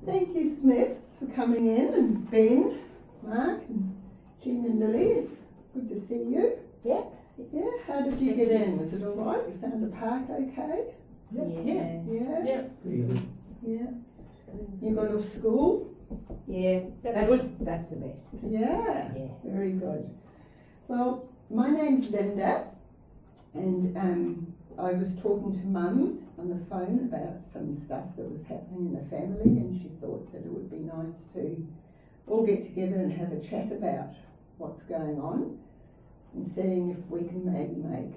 Thank you, Smiths, for coming in, and Ben, Mark, and Jean and Lily. It's good to see you. Yeah. Yeah, how did you get in? Was it all right? You found the park okay? Yeah. Yeah? Yeah. Easy. Yeah. You got off school? Yeah, that's good. That's the best. Yeah. Yeah. Very good. Well, my name's Linda, and I was talking to Mum on the phone about some stuff that was happening in the family, and she thought that it would be nice to all get together and have a chat about what's going on and seeing if we can maybe make,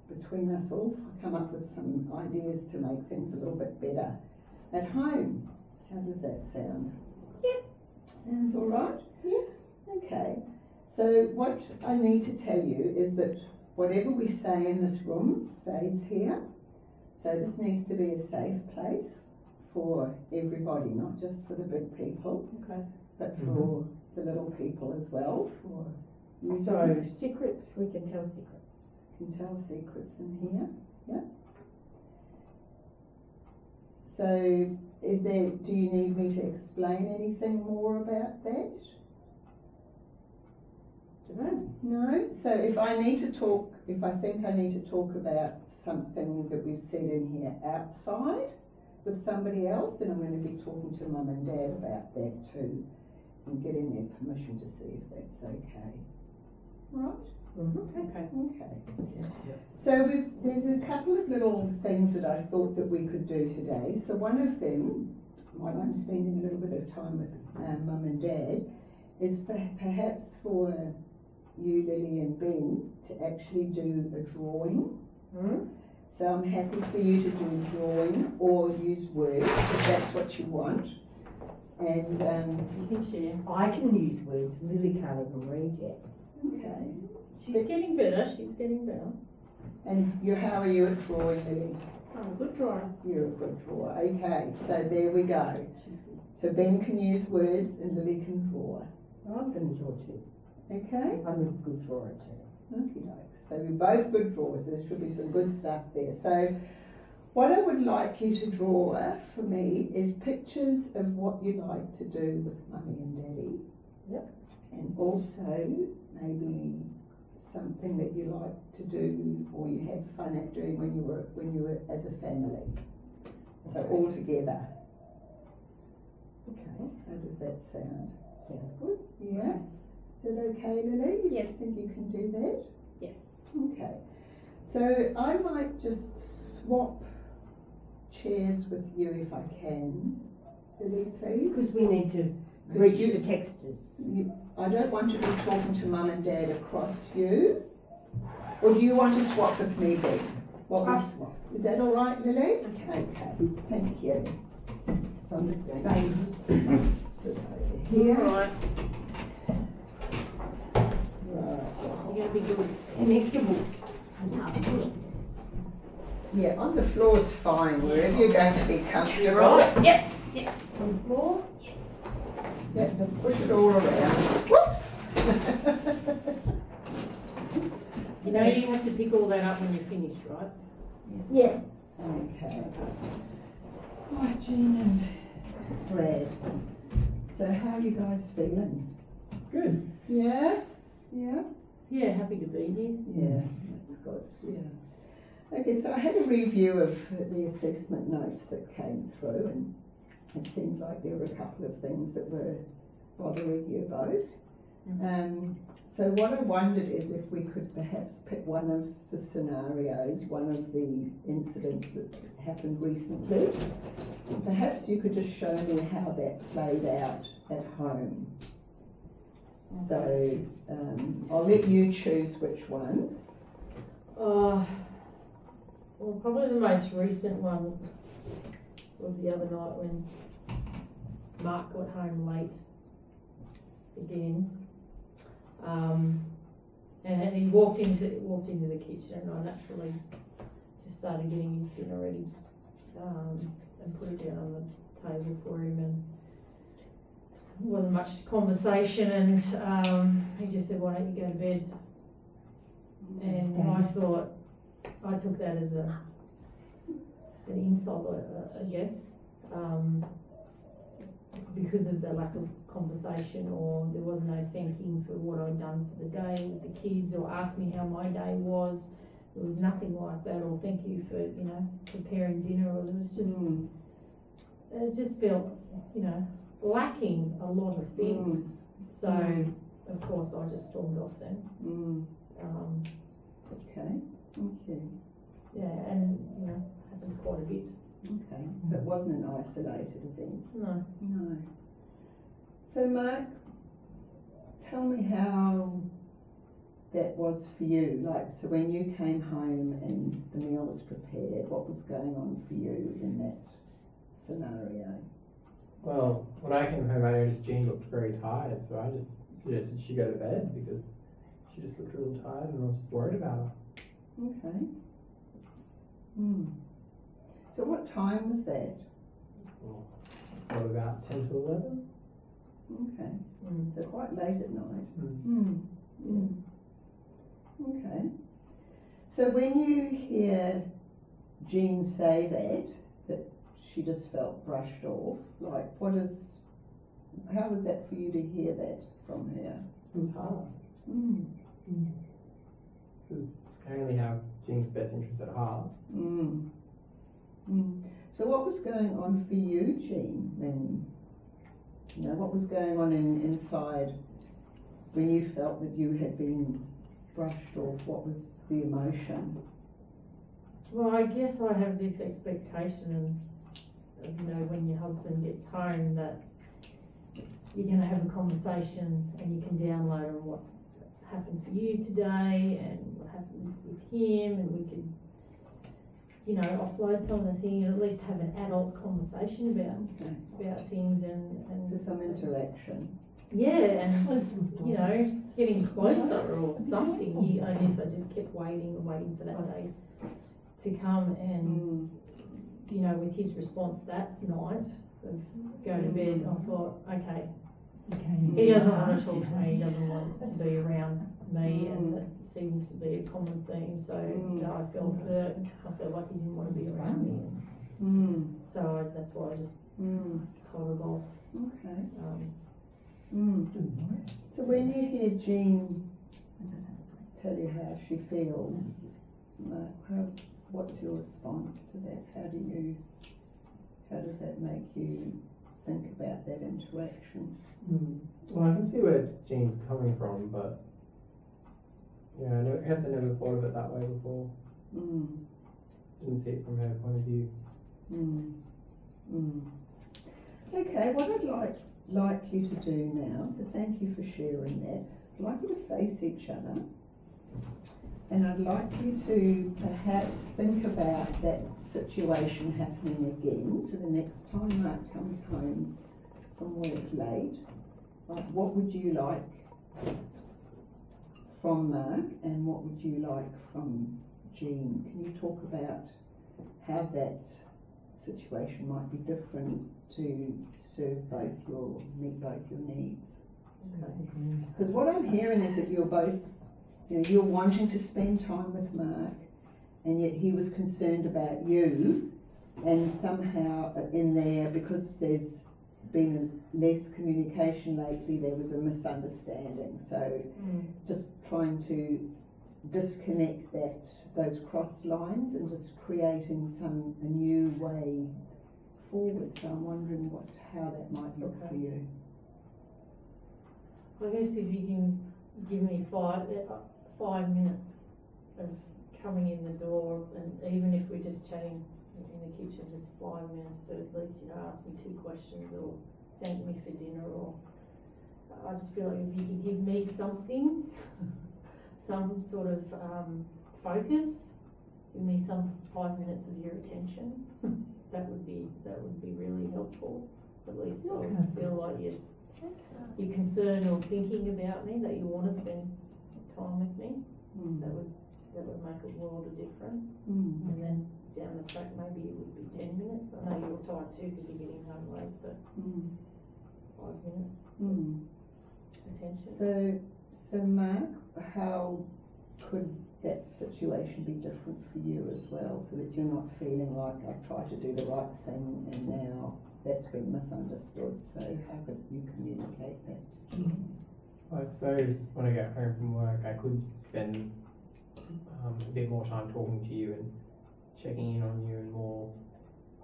between us all, come up with some ideas to make things a little bit better at home. How does that sound? Yeah. Sounds all right? Yeah. Okay. So what I need to tell you is that whatever we say in this room stays here. So this needs to be a safe place for everybody, not just for the big people, Okay. but for the little people as well. For you So secrets, we can tell secrets. can tell secrets in here. Yeah. So do you need me to explain anything more about that? No? So if I think I need to talk about something that we've said in here outside with somebody else, then I'm going to be talking to Mum and Dad about that too and getting their permission to see if that's okay. Right? Okay. Okay. So there's a couple of little things that I thought that we could do today. So one of them, while I'm spending a little bit of time with Mum and Dad, is perhaps for you, Lily and Ben, to actually do a drawing. So I'm happy for you to do a drawing or use words if that's what you want. And You can share. I can use words. Lily can't even read yet. okay. She's getting better. She's getting better. And how are you at drawing, Lily? I'm a good drawer. You're a good drawer. Okay, so there we go. She's good. So Ben can use words and Lily can draw. I'm going to draw too. Okay? I'm a good drawer too. Okie doke. So we're both good drawers. There should be some good stuff there. So what I would like you to draw for me is pictures of what you like to do with Mummy and Daddy. Yep. And also maybe something that you like to do or you had fun at doing when you were as a family. So all together. Okay. How does that sound? Sounds good. Yeah. Is it okay, Lily? Yes. You think you can do that? Yes. Okay. So I might just swap chairs with you if I can. Lily, please. Because we need to reach the textures. I don't want to be talking to Mum and Dad across you. Or do you want to swap with me, Ben? I'll swap. Is that all right, Lily? Okay. Okay. Thank you. So I'm just going to sit over here. All right. Right. You're going to be good. Connectables. Yeah, on the floor's fine, wherever you're going to be comfortable. You're right. Yep. On the floor? Yeah, just push it all around. Whoops! You know you have to pick all that up when you're finished, right? Yeah. Okay. Right, Jean and Brad. So how are you guys feeling? Good. Yeah? Yeah? Yeah, happy to be here. Yeah, that's good. Yeah. Okay, so I had a review of the assessment notes that came through, and it seemed like there were a couple of things that were bothering you both. So what I wondered is if we could perhaps pick one of the scenarios, one of the incidents that's happened recently. Perhaps you could just show me how that played out at home. So I'll let you choose which one. Well, probably the most recent one was the other night when Mark got home late again. And he walked into the kitchen, and I naturally just started getting his dinner ready and put it down on the table for him, and there wasn't much conversation, and he just said, "Why don't you go to bed?" And I thought, I took that as an insult, I guess. because of the lack of conversation, or there was no thanking for what I'd done for the day with the kids, or ask me how my day was. There was nothing like that, or thank you for, you know, preparing dinner, or there was just, it just felt, you know, lacking a lot of things. So, of course, I just stormed off then. Okay, thank you. Yeah, and, you know, happens quite a bit. Okay, so it wasn't an isolated event? No. No. So Mark, tell me how that was for you. Like, so when you came home and the meal was prepared, what was going on for you in that scenario? Well, when I came home, I noticed Jean looked very tired, so I just suggested she go to bed because she just looked really tired and I was worried about her. Okay. So what time was that? Well, probably about 10 to 11. Okay. So quite late at night. Okay. So when you hear Jean say that she just felt brushed off, like how was that for you to hear that from her? It was hard. Because I only have Jean's best interests at heart. So what was going on for you, Jean, when, you know, what was going on inside when you felt that you had been brushed off? What was the emotion? Well, I guess I have this expectation of, you know, when your husband gets home, that you're going to have a conversation and you can download on what happened for you today and what happened with him, and we could, you know, offload some of the things and at least have an adult conversation about things and So some interaction. Yeah, and you know, getting closer or something. I guess I just kept waiting and waiting for that day to come, and you know, with his response that night of go to bed, I thought, okay, he doesn't want to talk to me, he doesn't want to be around me, and that seems to be a common theme. So I felt hurt. I felt like he didn't want to be around me. So that's why I just toddled off. Okay. So when you hear Jean tell you how she feels, what's your response to that? How does that make you think about that interaction? Well, I can see where Jean's coming from, but yeah, I guess I never thought of it that way before. Didn't see it from her point of view. Okay, what I'd like you to do now, so thank you for sharing that. I'd like you to face each other, and I'd like you to perhaps think about that situation happening again. So the next time Mark comes home from work late, what would you like from Mark and what would you like from Jean? Can you talk about how that situation might be different to meet both your needs? Because what I'm hearing is that you're both, you know, you're wanting to spend time with Mark, and yet he was concerned about you, and somehow in there, because there's been less communication lately, there was a misunderstanding. So just trying to disconnect those cross lines and just creating a new way forward. So I'm wondering how that might look for you. I guess if you can give me 5 minutes of coming in the door, and even if we're just chatting in the kitchen, just 5 minutes to at least, you know, ask me 2 questions or thank me for dinner, or I just feel like if you could give me something, some sort of focus, give me some 5 minutes of your attention, that would be really helpful. At least I feel like you're concerned or thinking about me, that you want to spend time with me. That would make a world of difference. And then down the track, maybe it would be 10 minutes. I know you're tired too because you're getting home late, but 5 minutes attention. So Mark, how could that situation be different for you as well, so that you're not feeling like I've tried to do the right thing and now that's been misunderstood. So how could you communicate that to them? I suppose when I get home from work, I could spend a bit more time talking to you and checking in on you and more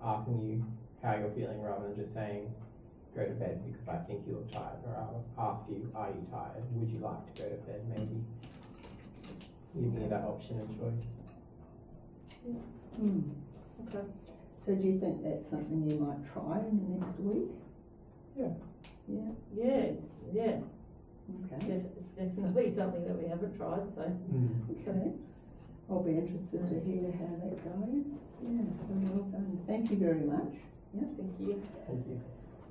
asking you how you're feeling rather than just saying, go to bed because I think you look tired, or I'll ask you, are you tired? Would you like to go to bed? Maybe giving you that option and choice. Okay. So do you think that's something you might try in the next week? Yeah. Yeah. Yeah. Okay. It's definitely something that we haven't tried, so. Okay. I'll be interested to hear how that goes. Yeah, so well done. Thank you very much. Yeah. Thank you. Thank you.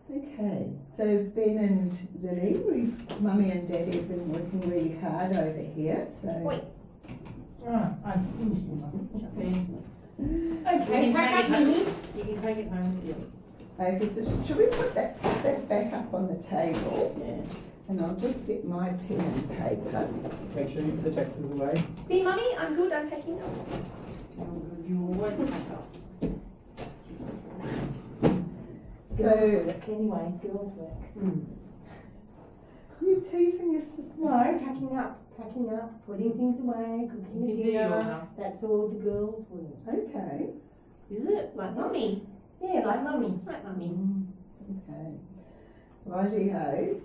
Okay, so Ben and Lily, Mummy and Daddy have been working really hard over here, so. Wait. I finished it. Ben, Okay, You can pack up, take it Mummy. you can take it home with you. Okay, so should we put that back up on the table? Yeah. And I'll just get my pen and paper. Make sure you put the texts away. See, Mummy, I'm good, I'm packing up. You always pack up. So, Girls work, anyway, girls work. you teasing your sister? No, packing up, putting things away, cooking You the can do your dinner. house. That's all the girls work. Okay. Is it? Like Mummy. Yeah, like Mummy. Like Mummy. Okay. Righty-ho.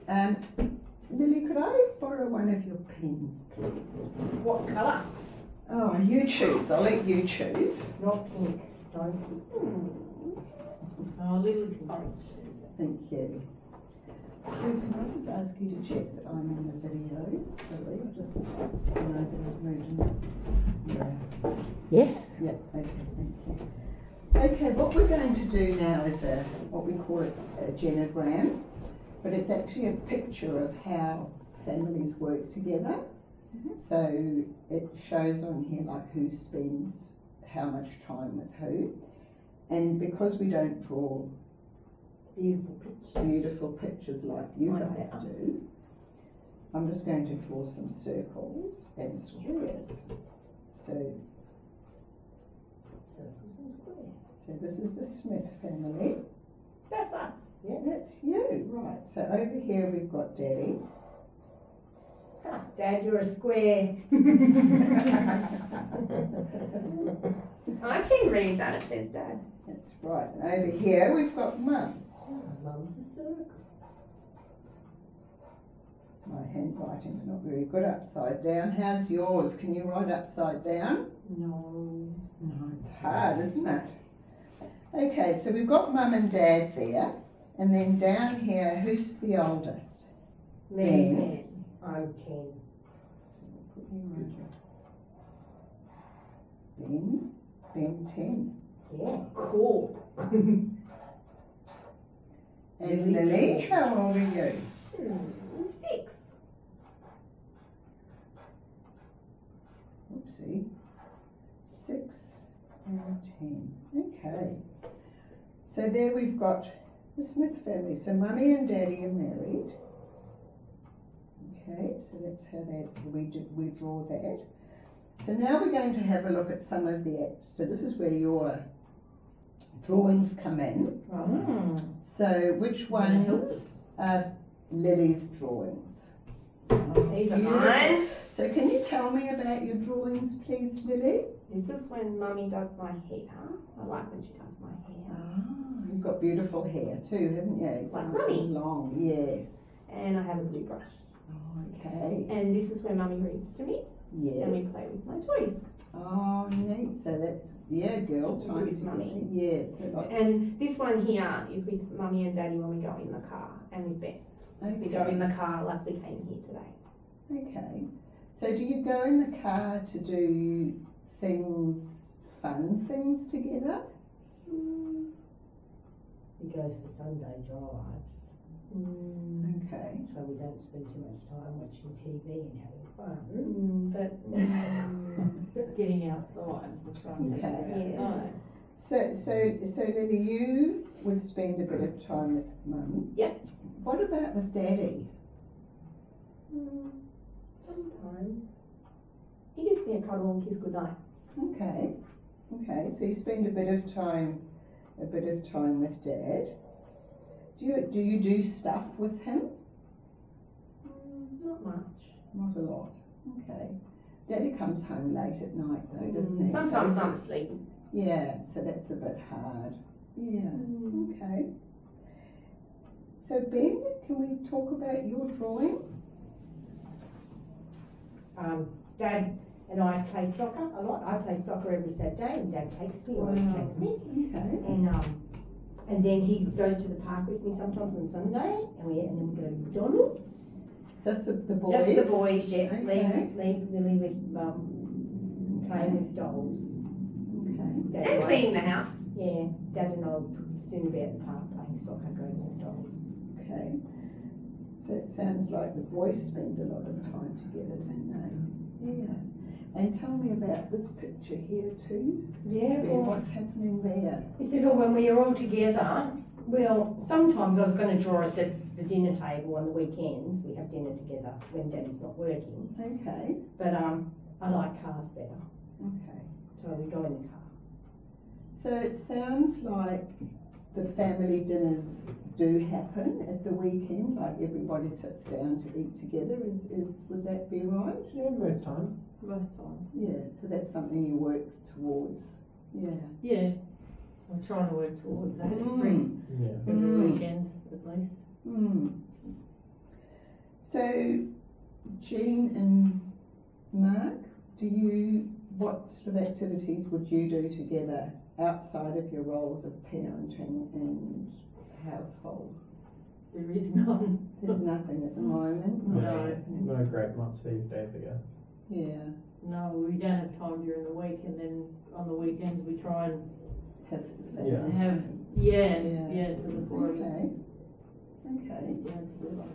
Lily, could I borrow one of your pens, please? What colour? Oh, you choose. I'll let you choose. Not pink, don't pink. Oh, Lily can choose. Thank you. So can I just ask you to check that I'm in the video? Sorry, I just know that I've moved in. Yeah. Yes. Yeah, okay, thank you. Okay, what we're going to do now is what we call a genogram, but it's actually a picture of how families work together. So it shows on here like who spends how much time with who. And because we don't draw beautiful pictures like you Mine's guys better. do, I'm just going to draw some circles and squares. So Circles and squares. So this is the Smith family. That's us. Yeah. That's you, right. So over here we've got Daddy. Ah, Dad, you're a square. I can read that, it says Dad. That's right. And over here we've got Mum. Mum's a circle. My handwriting's not very good upside down. How's yours? Can you write upside down? No. No, it's hard, isn't it? Okay, so we've got Mum and Dad there. And then down here, who's the oldest? Me. I'm 10. Ben 10. Yeah. Cool. And Lily, how old are you? 6. Oopsie. 6 and 10. Okay. So there we've got the Smith family. So Mummy and Daddy are married. Okay, so that's how we draw that. So now we're going to have a look at some of the, so this is where your drawings come in. So which ones are Lily's drawings? These are Beautiful. mine. So can you tell me about your drawings, please, Lily? This is when Mummy does my hair. I like when she does my hair. Ah, you've got beautiful hair too, haven't you? It's Like nice Mummy. and long, yes. And I have a blue brush. Oh, okay. And this is where Mummy reads to me. And we Yes. play with my toys. Oh, neat. So that's, yeah, girl We do time it together. Mummy. Yes. So like, And this one here is with Mummy and Daddy when we go in the car, and with Ben. As we go in the car like we came here today. Okay. So do you go in the car to do things, fun things together? He goes for Sunday drives, Okay. so we don't spend too much time watching TV and having fun. But It's getting outside. We're trying to take Okay. it outside. So Lily, you would spend a bit of time with Mum. Yep. What about with Daddy? sometimes He gives me a cuddle and kiss goodnight. Okay. Okay. So you spend a bit of time with Dad. Do you do stuff with him? Not much. Not a lot. Okay. Daddy comes home late at night though, doesn't he? Sometimes So I'm asleep. yeah, so that's a bit hard. Yeah. Okay. So Ben, can we talk about your drawing? Dad and I play soccer a lot. I play soccer every Saturday, and Dad takes me, always takes me. Okay. And then he goes to the park with me sometimes on Sunday, and then we go to McDonald's. Just the boys? Just the boys, yeah. Okay. Leave Lily with playing with dolls. Okay. Dad And I- cleaning the house. Yeah, Dad and I will soon be at the park playing soccer, going with dolls. Okay. So it sounds like the boys spend a lot of time together, don't they? Yeah. And tell me about this picture here too. Yeah, Ben, what's happening there? he said, oh, when we are all together, well, sometimes I was going to draw us at the dinner table on the weekends. We have dinner together when Daddy's not working. Okay. But I like cars better, Okay. so we go in the car. So it sounds like the family dinners do happen at the weekend, like everybody sits down to eat together. Would that be right? Yeah, most times. Most times. Yeah, so that's something you work towards. Yeah. Yes, I'm trying to work towards that Yeah. every weekend at least. So, Jean and Mark, what sort of activities would you do together outside of your roles of parenting and household? There is none. There's nothing at the moment. No. happening. Not a great much these days, I guess. Yeah, No, we don't have time during the week, and then on the weekends we try and have the family. Yeah. have, time. yeah, so the four of us Okay. Okay. sit down together.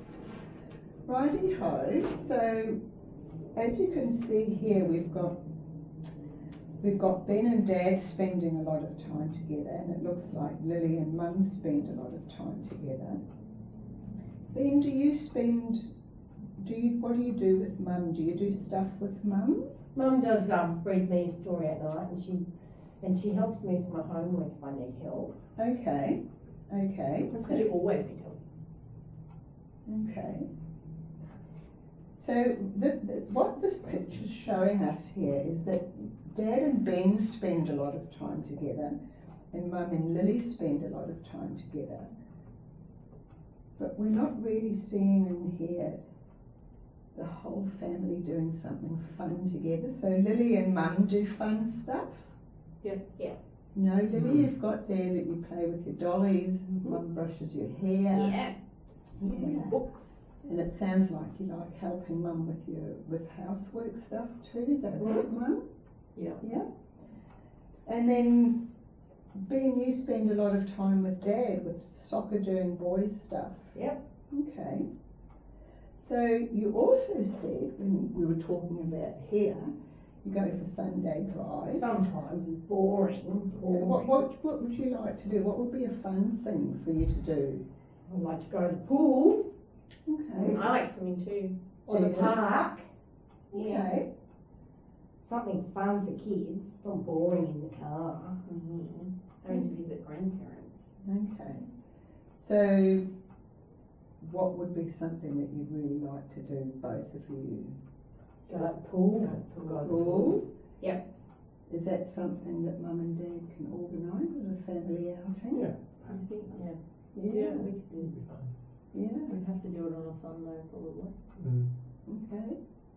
Righty-ho, so as you can see here, we've got Ben and Dad spending a lot of time together, and it looks like Lily and Mum spend a lot of time together. Ben, what do you do with Mum? Do you do stuff with Mum? Mum does read me a story at night, and she helps me with my homework if I need help. Okay, That's because you always need help. okay. So what this picture's showing us here is that Dad and Ben spend a lot of time together, and Mum and Lily spend a lot of time together. But we're not really seeing in here the whole family doing something fun together. So Lily and Mum do fun stuff. Yep. Yeah. No, Lily, you've got there that you play with your dollies, Mum brushes your hair. Yeah. Books. And it sounds like you like helping Mum with housework stuff too. Is that right, Mum? Yeah. Yeah. And then, Ben, you spend a lot of time with Dad with soccer, doing boys stuff. Yep. Okay. So you also said when we were talking about here, you go for Sunday drives. Sometimes it's boring. What would you like to do? What would be a fun thing for you to do? I like to go to the pool Okay. I like swimming too. or the Yeah. park. Okay. Something fun for kids, not boring in the car. Going to visit grandparents. Okay. So, what would be something that you'd really like to do, both of you? Go to the pool. Go to the pool. Pool? Yep. Is that something that Mum and Dad can organise as a family outing? Yeah. I think, yeah. Yeah. Yeah, we could do. It'd be fun. Yeah. We'd have to do it on a Sunday probably, Okay.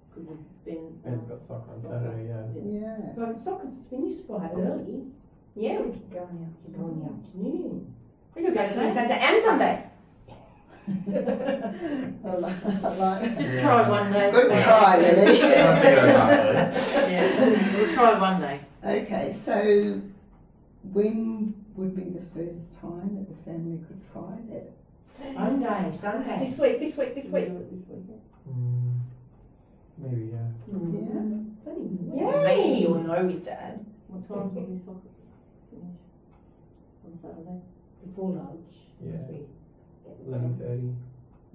because we've been. Ben's got soccer on Soccer. Saturday, yeah. Yeah. But soccer's finished by early. Yeah, we could go in the You go in the afternoon. We could go swimming Saturday and Sunday. I like Let's just try one day. Good try, Lily. Yeah, we'll try one day. Okay, so when would be the first time that the family could try that? Sunday. This week. Can we do it this weekend? Maybe, yeah. Yeah. Maybe you'll know with Dad. What time does this soccer finish? On Saturday? Before lunch. Yeah. This week. 11:30.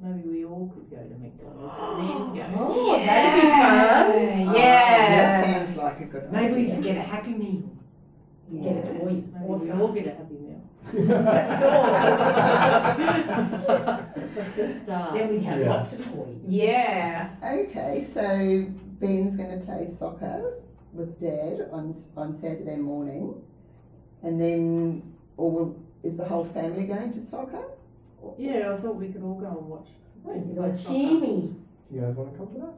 Maybe we all could go to McDonald's and then go. Oh, that'd be fun. That sounds like a good Maybe we idea. could get a Happy Meal. Get a Yes. toy. Maybe we Awesome. all get a Happy Meal. That's a start. Then we'd have Yeah. lots of toys. Yeah. Okay, so Ben's going to play soccer with Dad on Saturday morning, and then, is the whole family going to soccer? Yeah, I thought we could all go and watch. You got cheer me. You guys want to come to that?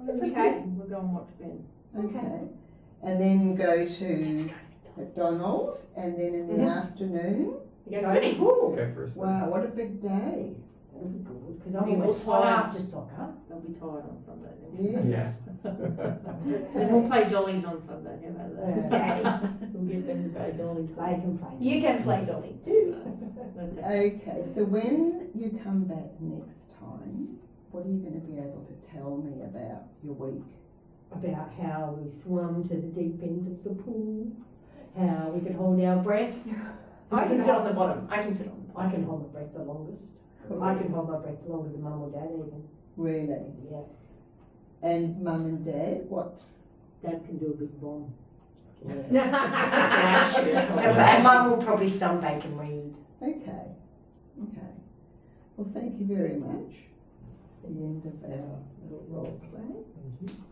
That's That'd be okay. good. We'll go and watch Ben. Okay. And then go to McDonald's, and then in the afternoon, You go Go to the swimming. pool. Go for a swim. wow, what a big day. That'll be good, because I'm Be always more tired tired. after soccer. They'll be tired on Sunday. Then. Yes. Then we'll play dollies on Sunday. How about that? Yeah. We'll get them to play dollies. They can play. You can play dollies too. That's it. Okay, so when you come back next time, what are you going to be able to tell me about your week? About how we swum to the deep end of the pool, how we could hold our breath. I can sit on the bottom. I can sit on the bottom. I can hold my breath the longest. Cool. I can hold my breath longer than Mum or Dad even. Really? Yeah. And Mum and Dad, what? Dad can do a big bomb. So and Mum will probably sunbake and read. Okay, okay. Well, thank you very much. It's the end of our little role play. Thank you.